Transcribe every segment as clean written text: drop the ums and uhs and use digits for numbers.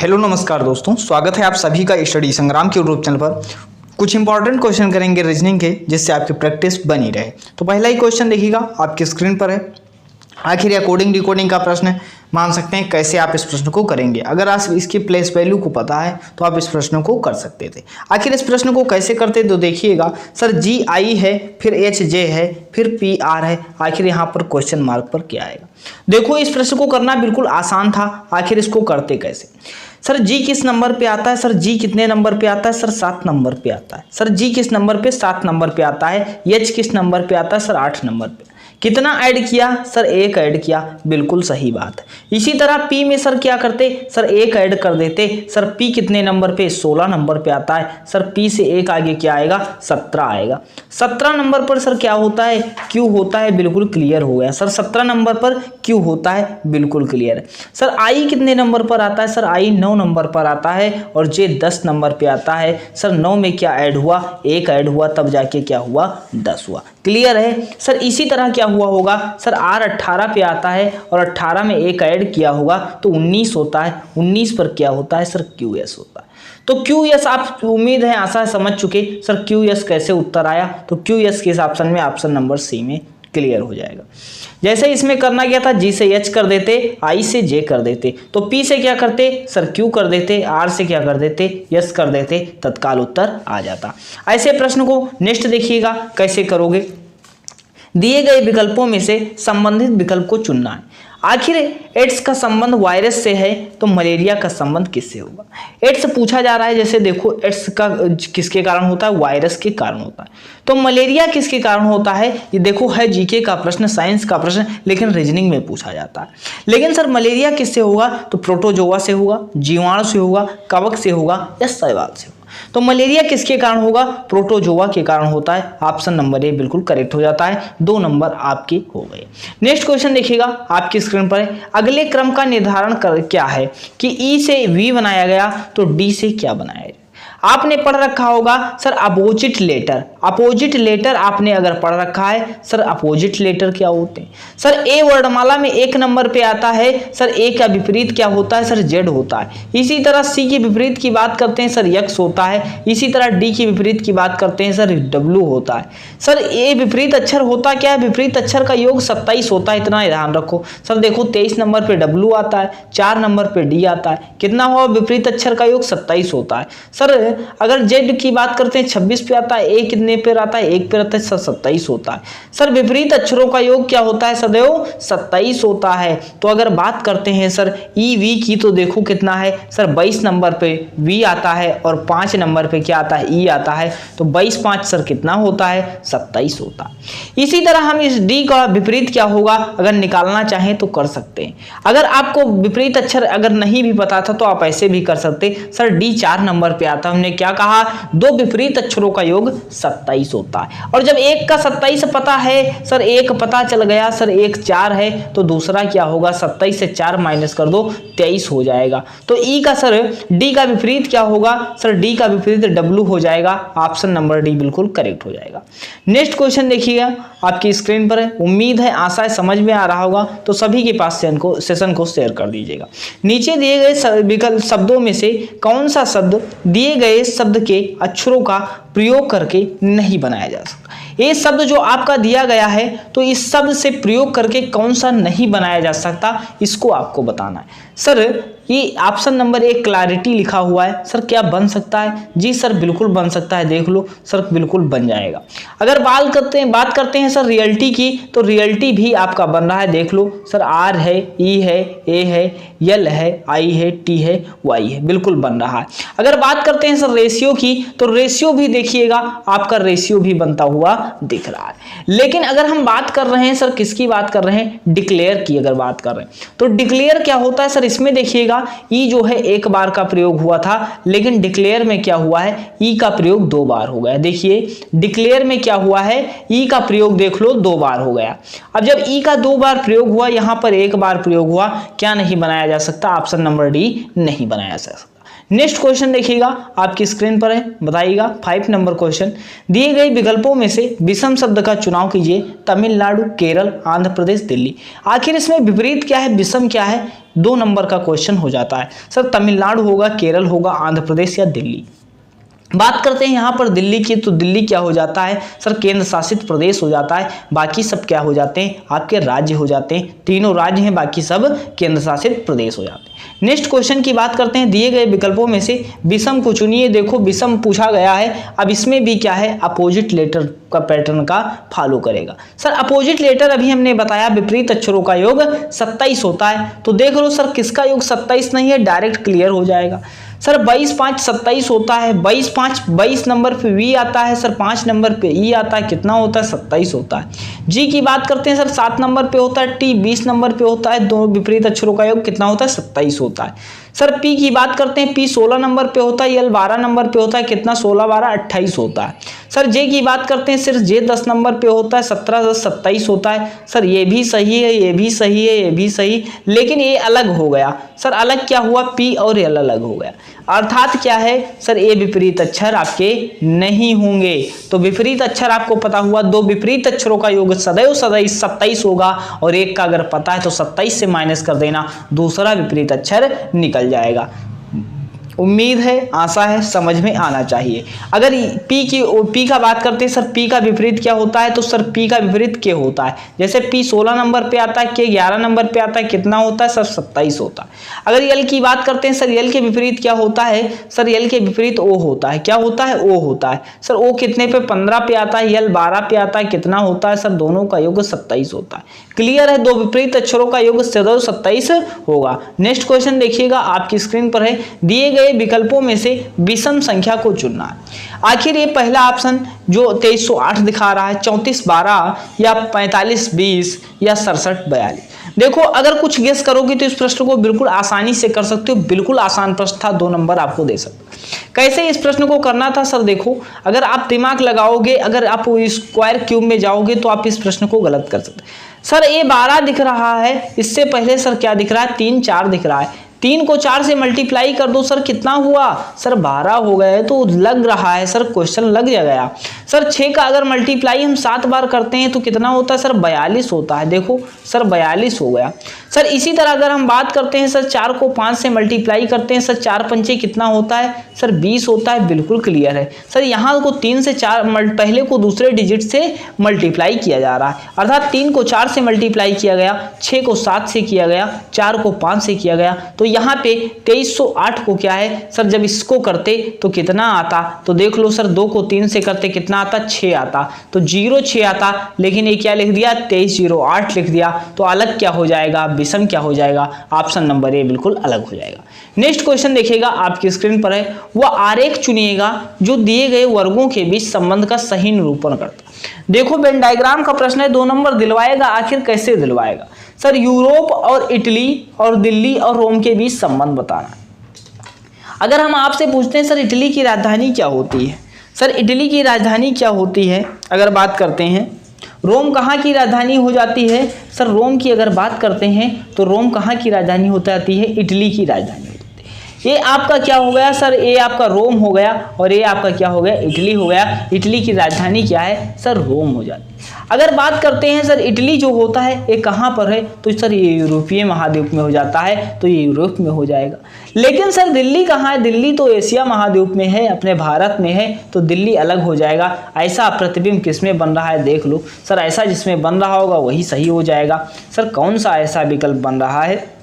Hello नमस्कार दोस्तों, स्वागत है आप सभी का स्टडी संग्राम के यूट्यूब चैनल पर। कुछ इंपॉर्टेंट क्वेश्चन करेंगे रीजनिंग के, जिससे आपकी प्रैक्टिस बनी रहे। तो पहला ही क्वेश्चन देखिएगा, आपकी स्क्रीन पर है। आखिर कोडिंग डिकोडिंग का प्रश्न है, मान सकते हैं कैसे आप इस प्रश्न को करेंगे। अगर आप इसकी प्लेस वैल्यू को पता है तो आप इस प्रश्न को कर सकते थे। आखिर इस प्रश्न को कैसे करते तो देखिएगा, सर जी आई है, फिर एच जे है, फिर पी आर है, आखिर यहाँ पर क्वेश्चन मार्क पर क्या आएगा। देखो इस प्रश्न को करना बिल्कुल आसान था। आखिर इसको करते कैसे। सर जी किस नंबर पे आता है, सर जी कितने नंबर पे आता है, सर 7 नंबर पे आता है। सर जी किस नंबर पे, 7 नंबर पे आता है। एच किस नंबर पे आता है, सर 8 नंबर पे। कितना ऐड किया, सर 1 ऐड किया, बिल्कुल सही बात है। इसी तरह पी में सर क्या करते, सर 1 ऐड कर देते। सर पी कितने नंबर पे, 16 नंबर पे आता है। सर पी से 1 आगे क्या आएगा, 17 आएगा। 17 नंबर पर सर क्या होता है, क्यू होता है, बिल्कुल क्लियर हो गया। सर 17 नंबर पर क्यू होता है, बिल्कुल क्लियर है। सर आई कितने नंबर पर आता है, सर आई 9 नंबर पर आता है और जे 10 नंबर पे आता है। सर 9 में क्या ऐड हुआ, 1 ऐड हुआ, तब जाके क्या हुआ, 10 हुआ। क्लियर है। सर इसी तरह क्या हुआ होगा, सर आर 18 पे आता है और 18 में 1 ऐड किया होगा तो 19 होता है। 19 पर क्या होता है, सर क्यू एस होता है। तो क्यू एस आप उम्मीद है आशा समझ चुके। सर क्यू एस कैसे उत्तर आया, तो क्यू एस किस ऑप्शन में, ऑप्शन नंबर सी में क्लियर हो जाएगा। जैसे इसमें करना क्या था, जी से एच कर देते, आई से जे कर देते, तो पी से क्या करते, सर क्यू कर देते, आर से क्या कर देते, एस कर देते, तत्काल उत्तर आ जाता। ऐसे प्रश्न को नेक्स्ट देखिएगा कैसे करोगे। दिए गए विकल्पों में से संबंधित विकल्प को चुनना है। आखिर एड्स का संबंध वायरस से है तो मलेरिया का संबंध किससे होगा। एड्स पूछा जा रहा है, जैसे देखो एड्स का किसके कारण होता है, वायरस के कारण होता है। तो मलेरिया किसके कारण होता है, ये देखो है जीके का प्रश्न, साइंस का प्रश्न, लेकिन रीजनिंग में पूछा जाता है। लेकिन सर मलेरिया किससे होगा, तो प्रोटोजोआ से होगा, जीवाणु से होगा, कवक से होगा या शैवाल से होगा। तो मलेरिया किसके कारण होगा, प्रोटोजोआ के कारण होता है। ऑप्शन नंबर ए बिल्कुल करेक्ट हो जाता है। 2 नंबर आपके हो गए। नेक्स्ट क्वेश्चन देखिएगा, आपकी स्क्रीन पर है। अगले क्रम का निर्धारण कर क्या है कि ई से वी बनाया गया तो डी से क्या बनाया गया। आपने पढ़ रखा होगा sir opposite letter. Opposite letter आपने अगर पढ़ रखा है, सर अपोजिट लेटर क्या होते हैं। सर ए वर्णमाला में 1 नंबर पे आता है, सर ए का विपरीत क्या होता है, सर जेड होता है। इसी तरह सी के विपरीत की बात करते हैं, सर यक्स होता है। इसी तरह डी की विपरीत की बात करते हैं, सर डब्लू होता है। सर ए विपरीत अक्षर होता क्या है, विपरीत अक्षर का योग 27 होता है, इतना ध्यान रखो। सर देखो 23 नंबर पे डब्लू आता है, 4 नंबर पे डी आता है, कितना हुआ, विपरीत अक्षर का योग 27 होता है। सर अगर जेड की बात करते हैं 26 पे आता है, ए कितने पे आता है, 1 पे आता है, सर 27 होता है। सर विपरीत अक्षरों का योग क्या होता है, सदैव 27 होता है। तो अगर बात करते हैं सर ई वी की, तो देखो कितना है, सर 22 नंबर पे वी आता है और 5 नंबर पे क्या आता है, ई आता है। तो 22 5 सर कितना होता है, 27 होता है। इसी तरह हम इस डी का विपरीत क्या होगा अगर निकालना चाहें तो कर सकते हैं। अगर आपको विपरीत अक्षर अगर नहीं भी पता था तो आप ऐसे भी कर सकते। सर डी 4 नंबर पे आता है। हमने क्या कहा, 2 विपरीत अक्षरों का योग 27 होता है। और जब एक का 27 पता है, सर एक पता चल गया, सर एक 4 है, तो दूसरा क्या होगा, 27 से 4 माइनस कर दो, 23 हो जाएगा। तो ई का सर डी का विपरीत क्या होगा, सर डी का विपरीत डब्लू हो जाएगा। ऑप्शन नंबर डी बिल्कुल करेक्ट हो जाएगा। नेक्स्ट क्वेश्चन देखिएगा, आपकी स्क्रीन पर है। उम्मीद है आशा है समझ में आ रहा होगा, तो सभी के पास सेशन को शेयर कर दीजिएगा। नीचे दिए गए विकल्प शब्दों में से कौन सा शब्द दिए गए शब्द के अक्षरों का प्रयोग करके नहीं बनाया जा सकता। ये शब्द जो आपका दिया गया है, तो इस शब्द से प्रयोग करके कौन सा नहीं बनाया जा सकता, इसको आपको बताना है। सर ये ऑप्शन नंबर 1 क्लैरिटी लिखा हुआ है, सर क्या बन सकता है, जी सर बिल्कुल बन सकता है। देख लो सर बिल्कुल बन जाएगा। अगर बात करते हैं सर रियलिटी की, तो रियलिटी भी आपका बन रहा है। देख लो सर आर है, ई है, ए है, एल है, आई है, टी है, वाई है, बिल्कुल बन रहा है। अगर बात करते हैं सर रेशियो की, तो रेशियो भी देखिएगा आपका रेशियो भी बनता हुआ दिख रहा है। लेकिन अगर हम बात कर रहे हैं सर किसकी बात कर रहे हैं, डिक्लेयर की अगर बात कर रहे हैं, तो डिक्लेयर क्या होता है सर, इसमें देखिएगा ई जो है 1 बार का प्रयोग हुआ था, लेकिन डिक्लेयर में क्या हुआ है, ई का प्रयोग 2 बार हो गया। देखिए डिक्लेयर में क्या हुआ है, ई का प्रयोग देख लो 2 बार हो गया। अब जब ई का 2 बार प्रयोग हुआ, यहां पर 1 बार प्रयोग हुआ, क्या नहीं बनाया जा सकता, ऑप्शन नंबर डी नहीं बनाया जा सकता। नेक्स्ट क्वेश्चन देखिएगा, आपकी स्क्रीन पर है, बताइएगा 5 नंबर क्वेश्चन। दिए गए विकल्पों में से विषम शब्द का चुनाव कीजिए। तमिलनाडु, केरल, आंध्र प्रदेश, दिल्ली। आखिर इसमें विपरीत क्या है, विषम क्या है? 2 नंबर का क्वेश्चन हो जाता है। सर तमिलनाडु होगा, केरल होगा, आंध्र प्रदेश या दिल्ली। बात करते हैं यहाँ पर दिल्ली की, तो दिल्ली क्या हो जाता है सर? केंद्र शासित प्रदेश हो जाता है। बाकी सब क्या हो जाते हैं? आपके राज्य हो जाते हैं। तीनों राज्य हैं, बाकी सब केंद्र शासित प्रदेश हो जाते हैं। नेक्स्ट क्वेश्चन की बात करते हैं। दिए गए विकल्पों में से विषम को चुनिए। देखो विषम पूछा गया है, अब इसमें भी क्या है, अपोजिट लेटर का पैटर्न का फॉलो करेगा। सर अपोजिट लेटर अभी हमने बताया विपरीत अक्षरों का योग 27 होता है। तो देख लो सर किसका योग 27 नहीं है, डायरेक्ट क्लियर हो जाएगा। सर 22 5 27 होता है। 22 5 22 नंबर पे वी आता है सर, 5 नंबर पे ई आता है, कितना होता है? 27 होता है। जी की बात करते हैं सर, 7 नंबर पे होता है। टी 20 नंबर पे होता है। दोनों विपरीत अक्षरों का योग कितना होता है? 27 होता है। सर पी की बात करते हैं, पी 16 नंबर पे होता है। एल 12 नंबर पे होता है, कितना? 16 12 28 होता है। सर जे की बात करते हैं, सिर्फ जे 10 नंबर पे होता है। 17 10 27 होता है। सर ये भी सही है, ये भी सही है, ये भी सही, लेकिन ये अलग हो गया। सर अलग क्या हुआ? पी और एल अलग हो गया। अर्थात क्या है सर, ये विपरीत अक्षर आपके नहीं होंगे। तो विपरीत अक्षर आपको पता हुआ, 2 विपरीत अक्षरों का योग सदैव 27 होगा, और एक का अगर पता है तो 27 से माइनस कर देना, दूसरा विपरीत अक्षर निकल जाएगा। उम्मीद है, आशा है, समझ में आना चाहिए। अगर पी का बात करते हैं, सर पी का विपरीत क्या होता है? तो सर पी का विपरीत के होता है। जैसे पी 16 नंबर पे आता है, के 11 नंबर पे आता है, कितना होता है? सर 27 होता है। अगर यल की बात करते हैं, सर यल के विपरीत क्या होता है? सर यल के विपरीत ओ होता है। क्या होता है? ओ होता है। सर ओ कितने पे? 15 पे आता है। यल 12 पे आता है, कितना होता है? सर दोनों का योग 27 होता है। क्लियर है, 2 विपरीत अक्षरों का योग सदैव 27 होगा। नेक्स्ट क्वेश्चन देखिएगा, आपकी स्क्रीन पर है। दिए गए विकल्पों में से विषम संख्या को चुनना है। आखिर ये पहला ऑप्शन जो 2308 दिखा रहा है, 34 12 या 45 20 या 67 42। देखो अगर कुछ गेस करोगे तो इस प्रश्न को बिल्कुल आसानी से कर सकते हो। बिल्कुल आसान प्रश्न था, 2 नंबर आपको दे सकते। कैसे इस प्रश्न को करना था सर? देखो अगर आप दिमाग लगाओगे, अगर आप स्क्वायर क्यूब में जाओगे तो आप इस प्रश्न को गलत कर सकते। सर ये 12 दिख रहा है, इससे पहले सर क्या दिख रहा है? 3 4 दिख रहा है। 3 को 4 से मल्टीप्लाई कर दो, सर कितना हुआ? सर 12 हो गए। तो लग रहा है सर क्वेश्चन लग गया। सर 6 का अगर मल्टीप्लाई हम 7 बार करते हैं तो कितना होता है? सर 42 होता है। देखो सर 42 हो गया। सर इसी तरह अगर हम बात करते हैं, सर 4 को 5 से मल्टीप्लाई करते हैं, सर 4 पंचे कितना होता है? सर 20 होता है। बिल्कुल क्लियर है। सर यहाँ को 3 से 4 पहले को दूसरे डिजिट से मल्टीप्लाई किया जा रहा है, अर्थात 3 को 4 से मल्टीप्लाई किया गया, 6 को 7 से किया गया, 4 को 5 से किया गया। तो यहाँ पे 2308 को क्या है सर, जब इसको करते तो कितना आता? तो देख लो सर 2 को 3 से करते कितना आता? 6 आता। तो 06 आता, लेकिन ये क्या लिख दिया? 2308 लिख दिया। तो अलग क्या हो जाएगा? विषम क्या हो जाएगा? ऑप्शन नंबर ए बिल्कुल अलग हो जाएगा। नेक्स्ट क्वेश्चन देखिएगा, आपकी स्क्रीन पर है। वह आरेख चुनिएगा जो दिए गए वर्गों के बीच संबंध का सही निरूपण करता। देखो वेन डायग्राम का प्रश्न है, 2 नंबर दिलवाएगा। आखिर कैसे दिलवाएगा? सर यूरोप और इटली और दिल्ली और रोम के बीच संबंध बताना। अगर हम आपसे पूछते हैं सर इटली की राजधानी क्या होती है? सर इटली की राजधानी क्या होती है? अगर बात करते हैं रोम कहाँ की राजधानी हो जाती है? सर रोम की अगर बात करते हैं तो रोम कहाँ की राजधानी हो जाती है? इटली की राजधानी। ये आपका क्या हो गया सर? ये आपका रोम हो गया, और ये आपका क्या हो गया? इटली हो गया। इटली की राजधानी क्या है सर? रोम हो जाती है। अगर बात करते हैं सर इटली जो होता है ये कहाँ पर है? तो सर ये यूरोपीय महाद्वीप में हो जाता है, तो ये यूरोप में हो जाएगा। लेकिन सर दिल्ली कहाँ है? दिल्ली तो एशिया महाद्वीप में है, अपने भारत में है, तो दिल्ली अलग हो जाएगा। ऐसा प्रतिबिंब किसमें बन रहा है देख लो सर, ऐसा जिसमें बन रहा होगा वही सही हो जाएगा। सर कौन सा ऐसा विकल्प बन रहा है?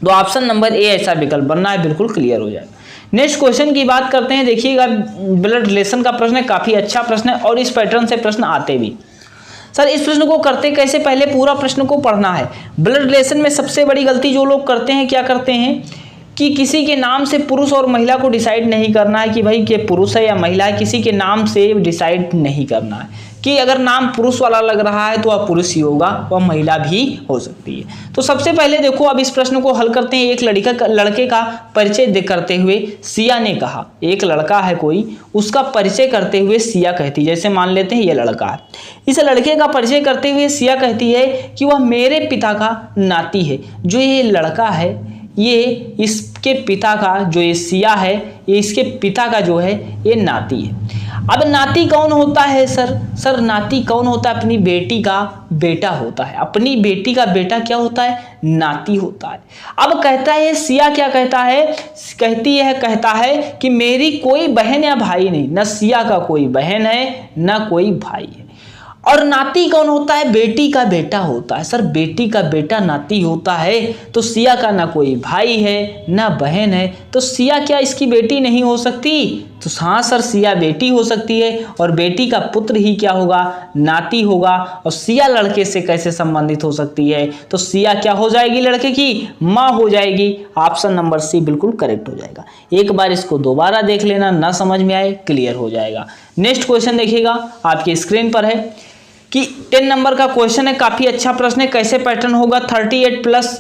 तो ऑप्शन नंबर ए ऐसा विकल्प बनना है, बिल्कुल क्लियर हो जाएगा। नेक्स्ट क्वेश्चन की बात करते हैं, देखिएगा ब्लड रिलेशन का प्रश्न है, काफी अच्छा प्रश्न है और इस पैटर्न से प्रश्न आते भी। सर इस प्रश्न को करते कैसे? पहले पूरा प्रश्न को पढ़ना है। ब्लड रिलेशन में सबसे बड़ी गलती जो लोग करते हैं, क्या करते हैं कि किसी के नाम से पुरुष और महिला को डिसाइड नहीं करना है कि भाई ये पुरुष है या महिला है। किसी के नाम से डिसाइड नहीं करना है कि अगर नाम पुरुष वाला लग रहा है तो वह पुरुष ही होगा, वह महिला भी हो सकती है। तो सबसे पहले देखो अब इस प्रश्न को हल करते हैं। एक लड़के का परिचय करते हुए सिया ने कहा, एक लड़का है कोई, उसका परिचय करते हुए सिया कहती, जैसे मान लेते हैं ये लड़का है, इस लड़के का परिचय करते हुए सिया कहती है कि वह मेरे पिता का नाती है। जो ये लड़का है ये इसके पिता का जो ये सिया है, ये इसके पिता का जो है ये नाती है। अब नाती कौन होता है सर नाती कौन होता है? अपनी बेटी का बेटा होता है। अपनी बेटी का बेटा क्या होता है? नाती होता है। अब कहता है सिया क्या कहता है? कहता है कि मेरी कोई बहन या भाई नहीं, न सिया का कोई बहन है न कोई भाई है। और नाती कौन होता है? बेटी का बेटा होता है। सर बेटी का बेटा नाती होता है, तो सिया का ना कोई भाई है ना बहन है, तो सिया क्या इसकी बेटी नहीं हो सकती? तो हाँ सर, सिया बेटी हो सकती है और बेटी का पुत्र ही क्या होगा? नाती होगा। और सिया लड़के से कैसे संबंधित हो सकती है? तो सिया क्या हो जाएगी? लड़के की माँ हो जाएगी। ऑप्शन नंबर सी बिल्कुल करेक्ट हो जाएगा। एक बार इसको दोबारा देख लेना, ना समझ में आए क्लियर हो जाएगा। नेक्स्ट क्वेश्चन देखिएगा, आपकी स्क्रीन पर है कि 10 नंबर का क्वेश्चन है, काफी अच्छा प्रश्न है। कैसे पैटर्न होगा? 38 प्लस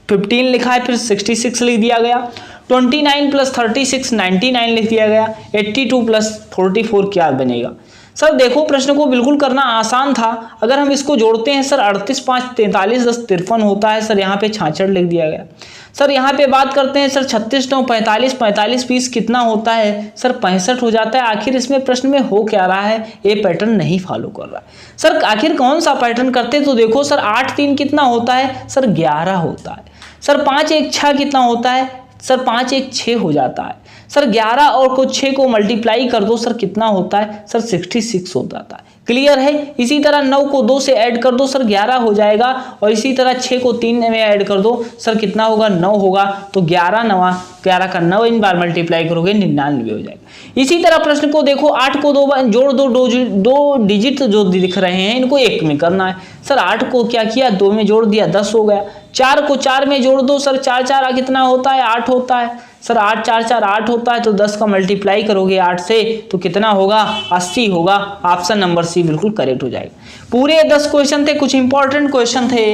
15 लिखा है, फिर 66 लिख दिया गया। 29 प्लस 36 99 लिख दिया गया। 82 प्लस 44 क्या बनेगा? सर देखो, प्रश्न को बिल्कुल करना आसान था। अगर हम इसको जोड़ते हैं सर, 38 5 43 10 53 होता है। सर यहाँ पे 66 लिख दिया गया। सर यहाँ पे बात करते हैं सर, 36 9 45 45 20 कितना होता है? सर 65 हो जाता है। आखिर इसमें प्रश्न में हो क्या रहा है? ये पैटर्न नहीं फॉलो कर रहा है। सर आखिर कौन सा पैटर्न करते? तो देखो सर, 8 3 कितना होता है? सर 11 होता है। सर 5 1 6 कितना होता है? सर 5 1 6 हो जाता है। सर 11 और को 6 को मल्टीप्लाई कर दो, सर कितना होता है? सर 66 हो जाता है। क्लियर है? इसी तरह 9 को 2 से ऐड कर दो, सर 11 हो जाएगा। और इसी तरह 6 को 3 में ऐड कर दो, सर कितना होगा? 9 होगा। तो 11 का 9 इन बार मल्टीप्लाई करोगे 99 हो जाएगा। इसी तरह प्रश्न को देखो, 8 को 2 बार जोड़ दो, 2 डिजिट जो दिख रहे हैं इनको 1 में करना है। सर 8 को क्या किया? 2 में जोड़ दिया, 10 हो गया। 4 को 4 में जोड़ दो, सर 4 4 कितना होता है? 8 होता है। सर 8 4 4 8 होता है, तो 10 का मल्टीप्लाई करोगे 8 से तो कितना होगा? 80 होगा। ऑप्शन नंबर सी बिल्कुल करेक्ट हो जाएगा। पूरे 10 क्वेश्चन थे, कुछ इंपॉर्टेंट क्वेश्चन थे।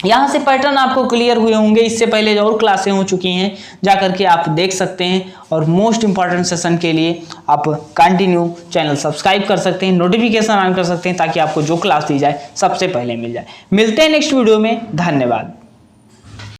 यहाँ से पैटर्न आपको क्लियर हुए होंगे। इससे पहले और क्लासें हो चुकी हैं, जाकर के आप देख सकते हैं। और मोस्ट इंपॉर्टेंट सेशन के लिए आप कंटिन्यू चैनल सब्सक्राइब कर सकते हैं, नोटिफिकेशन ऑन कर सकते हैं, ताकि आपको जो क्लास दी जाए सबसे पहले मिल जाए। मिलते हैं नेक्स्ट वीडियो में। धन्यवाद।